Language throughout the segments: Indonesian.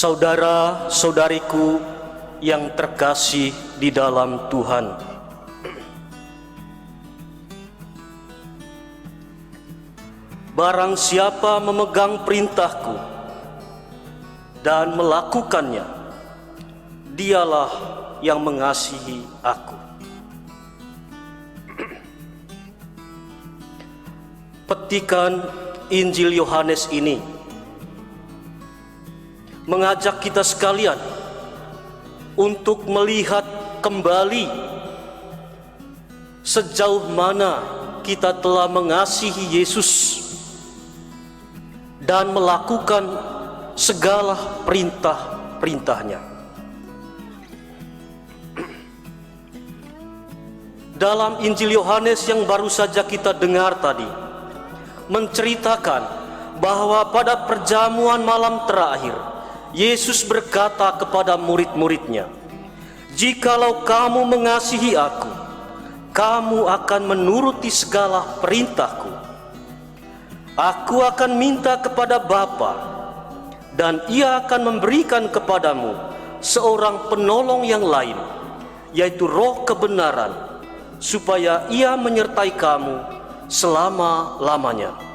Saudara-saudariku yang terkasih di dalam Tuhan, barang siapa memegang perintahku dan melakukannya, dialah yang mengasihi aku. Petikan Injil Yohanes ini mengajak kita sekalian untuk melihat kembali sejauh mana kita telah mengasihi Yesus dan melakukan segala perintah-perintahnya. Dalam Injil Yohanes yang baru saja kita dengar tadi, menceritakan bahwa pada perjamuan malam terakhir, Yesus berkata kepada murid-muridnya, "Jikalau kamu mengasihi aku, kamu akan menuruti segala perintahku. Aku akan minta kepada Bapa, dan Ia akan memberikan kepadamu seorang penolong yang lain, yaitu Roh kebenaran, supaya Ia menyertai kamu selama-lamanya."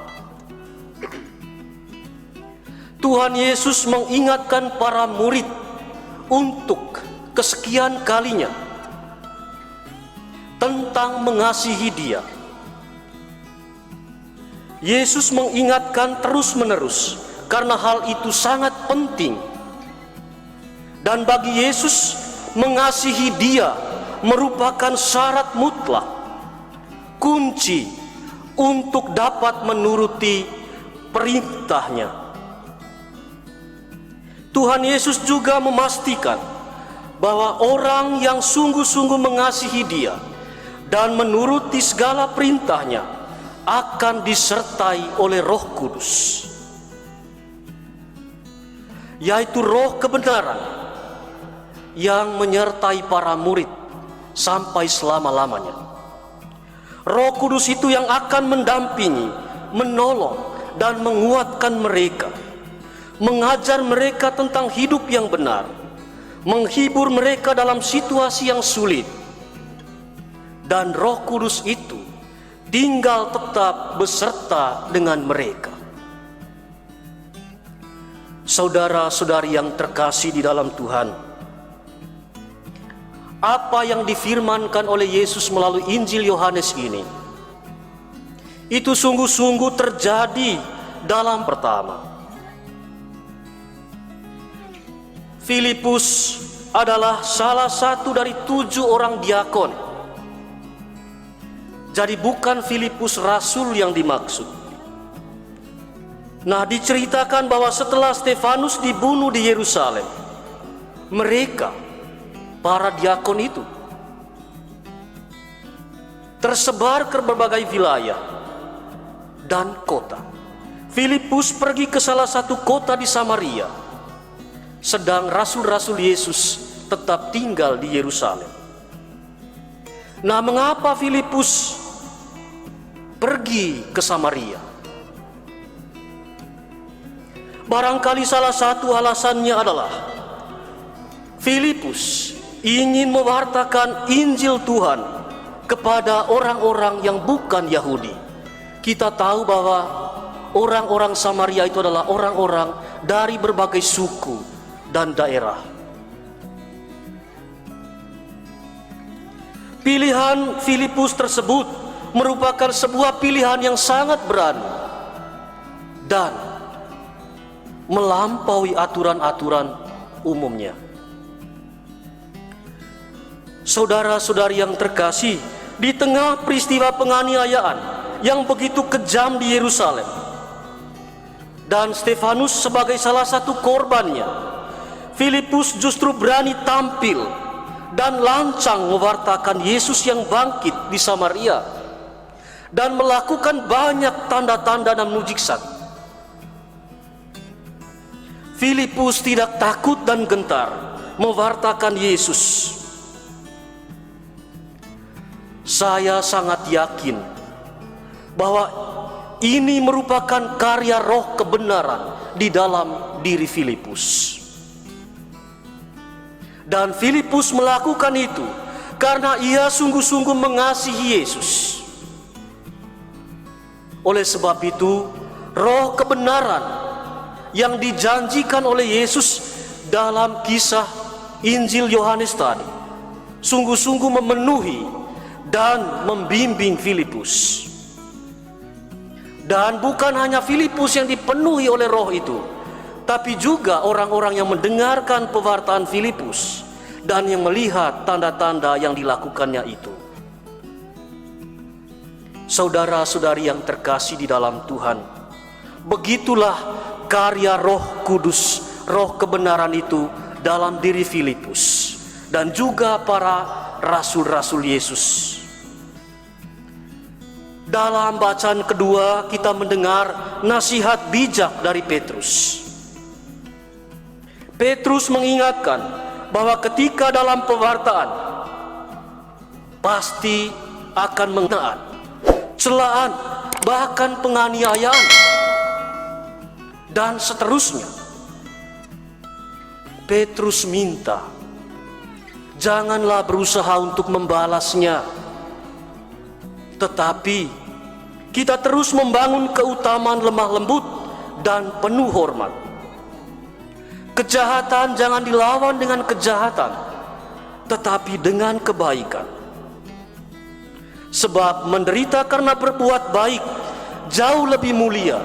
Tuhan Yesus mengingatkan para murid untuk kesekian kalinya tentang mengasihi Dia. Yesus mengingatkan terus-menerus karena hal itu sangat penting. Dan bagi Yesus, mengasihi Dia merupakan syarat mutlak, kunci untuk dapat menuruti perintahnya. Tuhan Yesus juga memastikan bahwa orang yang sungguh-sungguh mengasihi Dia dan menuruti segala perintahnya akan disertai oleh Roh Kudus, yaitu Roh kebenaran yang menyertai para murid sampai selama-lamanya. Roh Kudus itu yang akan mendampingi, menolong, dan menguatkan mereka, mengajar mereka tentang hidup yang benar, menghibur mereka dalam situasi yang sulit. Dan Roh Kudus itu tinggal tetap beserta dengan mereka. Saudara-saudari yang terkasih di dalam Tuhan, apa yang difirmankan oleh Yesus melalui Injil Yohanes ini, itu sungguh-sungguh terjadi dalam pertama. Filipus adalah salah satu dari 7 orang diakon. Jadi bukan Filipus rasul yang dimaksud. Nah, diceritakan bahwa setelah Stefanus dibunuh di Yerusalem, mereka, para diakon itu, tersebar ke berbagai wilayah dan kota. Filipus pergi ke salah satu kota di Samaria, sedang rasul-rasul Yesus tetap tinggal di Yerusalem. Nah, mengapa Filipus pergi ke Samaria? Barangkali salah satu alasannya adalah Filipus ingin mewartakan Injil Tuhan kepada orang-orang yang bukan Yahudi. Kita tahu bahwa orang-orang Samaria itu adalah orang-orang dari berbagai suku dan daerah. Pilihan Filipus tersebut merupakan sebuah pilihan yang sangat berani dan melampaui aturan-aturan umumnya. Saudara-saudari yang terkasih, di tengah peristiwa penganiayaan yang begitu kejam di Yerusalem, dan Stefanus sebagai salah satu korbannya, Filipus justru berani tampil dan lancang mewartakan Yesus yang bangkit di Samaria dan melakukan banyak tanda-tanda dan mujizat. Filipus tidak takut dan gentar mewartakan Yesus. Saya sangat yakin bahwa ini merupakan karya Roh kebenaran di dalam diri Filipus. Dan Filipus melakukan itu karena ia sungguh-sungguh mengasihi Yesus. Oleh sebab itu, roh kebenaran yang dijanjikan oleh Yesus dalam kisah Injil Yohanes tadi sungguh-sungguh memenuhi dan membimbing Filipus. Dan bukan hanya Filipus yang dipenuhi oleh roh itu, tapi juga orang-orang yang mendengarkan pewartaan Filipus dan yang melihat tanda-tanda yang dilakukannya itu. Saudara-saudari yang terkasih di dalam Tuhan, begitulah karya Roh Kudus, roh kebenaran itu dalam diri Filipus dan juga para rasul-rasul Yesus. Dalam bacaan kedua kita mendengar nasihat bijak dari Petrus. Petrus mengingatkan bahwa ketika dalam pewartaan pasti akan mengenaan celaan, bahkan penganiayaan, dan seterusnya. Petrus minta, janganlah berusaha untuk membalasnya, tetapi kita terus membangun keutamaan lemah lembut dan penuh hormat. Kejahatan jangan dilawan dengan kejahatan, tetapi dengan kebaikan. Sebab menderita karena berbuat baik jauh lebih mulia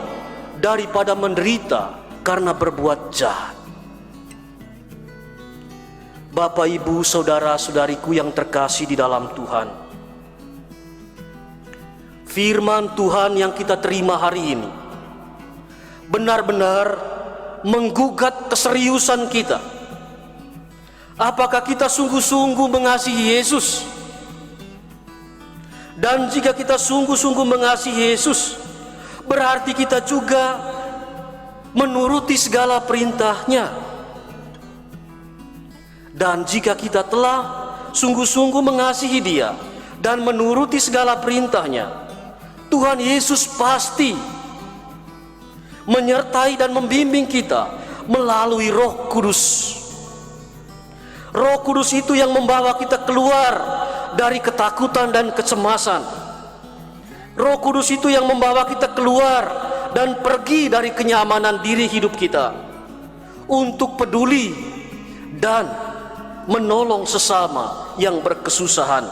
daripada menderita karena berbuat jahat. Bapak, Ibu, saudara-saudariku yang terkasih di dalam Tuhan, firman Tuhan yang kita terima hari ini benar-benar menggugat keseriusan kita. Apakah kita sungguh-sungguh mengasihi Yesus? Dan jika kita sungguh-sungguh mengasihi Yesus, berarti kita juga menuruti segala perintah-Nya. Dan jika kita telah sungguh-sungguh mengasihi Dia dan menuruti segala perintah-Nya, Tuhan Yesus pasti menyertai dan membimbing kita melalui Roh Kudus. Roh Kudus itu yang membawa kita keluar dari ketakutan dan kecemasan. Roh Kudus itu yang membawa kita keluar dan pergi dari kenyamanan diri hidup kita untuk peduli dan menolong sesama yang berkesusahan.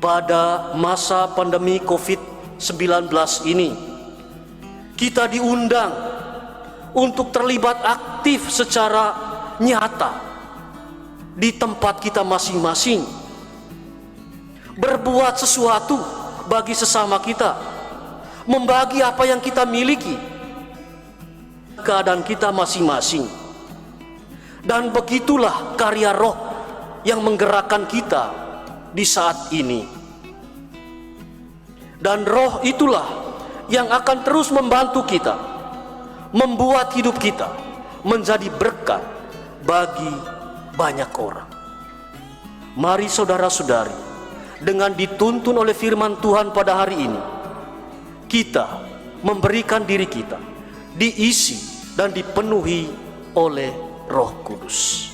Pada masa pandemi COVID-19 ini, kita diundang untuk terlibat aktif secara nyata di tempat kita masing-masing, berbuat sesuatu bagi sesama kita, membagi apa yang kita miliki, keadaan kita masing-masing. Dan begitulah karya Roh yang menggerakkan kita di saat ini. Dan Roh itulah yang akan terus membantu kita, membuat hidup kita menjadi berkat bagi banyak orang. Mari saudara-saudari, dengan dituntun oleh firman Tuhan pada hari ini, kita memberikan diri kita diisi dan dipenuhi oleh Roh Kudus.